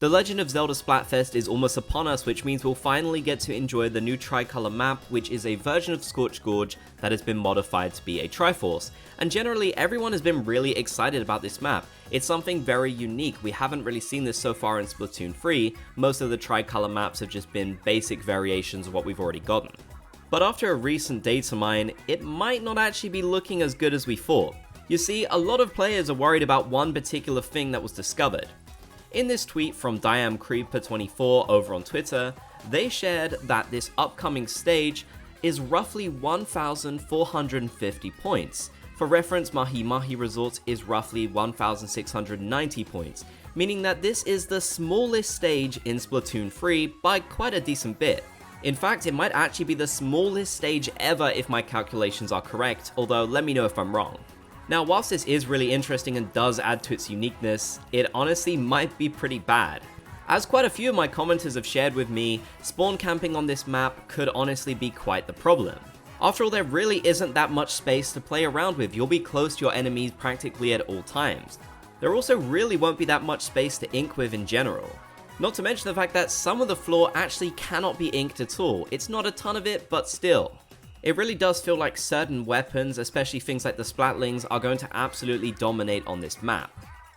The Legend of Zelda Splatfest is almost upon us, which means we'll finally get to enjoy the new Tricolor map, which is a version of Scorched Gorge that has been modified to be a Triforce. And generally, everyone has been really excited about this map. It's something very unique. We haven't really seen this so far in Splatoon 3. Most of the Tricolor maps have just been basic variations of what we've already gotten. But after a recent data mine, it might not actually be looking as good as we thought. You see, a lot of players are worried about one particular thing that was discovered. In this tweet from DiamCreeper24 over on Twitter, they shared that this upcoming stage is roughly 1,450 points. For reference, Mahi Mahi Resorts is roughly 1,690 points, meaning that this is the smallest stage in Splatoon 3 by quite a decent bit. In fact, it might actually be the smallest stage ever if my calculations are correct, although let me know if I'm wrong. Now, whilst this is really interesting and does add to its uniqueness, it honestly might be pretty bad. As quite a few of my commenters have shared with me, spawn camping on this map could honestly be quite the problem. After all, there really isn't that much space to play around with. You'll be close to your enemies practically at all times. There also really won't be that much space to ink with in general. Not to mention the fact that some of the floor actually cannot be inked at all. It's not a ton of it, but still. It really does feel like certain weapons, especially things like the Splatlings, are going to absolutely dominate on this map.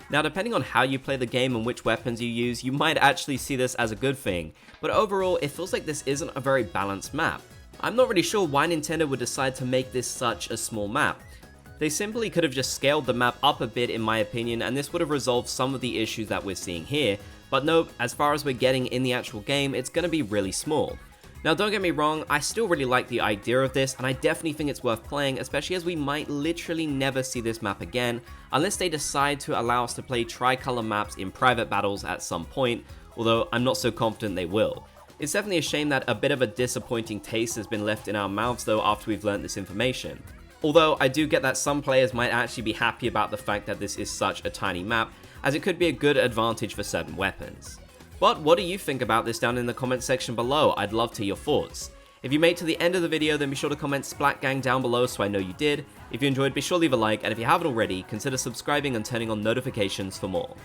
Now, depending on how you play the game and which weapons you use, you might actually see this as a good thing, but overall, it feels like this isn't a very balanced map. I'm not really sure why Nintendo would decide to make this such a small map. They simply could have just scaled the map up a bit in my opinion, and this would have resolved some of the issues that we're seeing here, but nope, as far as we're getting in the actual game, it's going to be really small. Now, don't get me wrong, I still really like the idea of this, and I definitely think it's worth playing, especially as we might literally never see this map again, unless they decide to allow us to play Tricolor maps in private battles at some point, although I'm not so confident they will. It's definitely a shame that a bit of a disappointing taste has been left in our mouths though after we've learned this information. Although I do get that some players might actually be happy about the fact that this is such a tiny map, as it could be a good advantage for certain weapons. But what do you think about this down in the comment section below? I'd love to hear your thoughts. If you made it to the end of the video, then be sure to comment Splat Gang down below so I know you did. If you enjoyed, be sure to leave a like, and if you haven't already, consider subscribing and turning on notifications for more.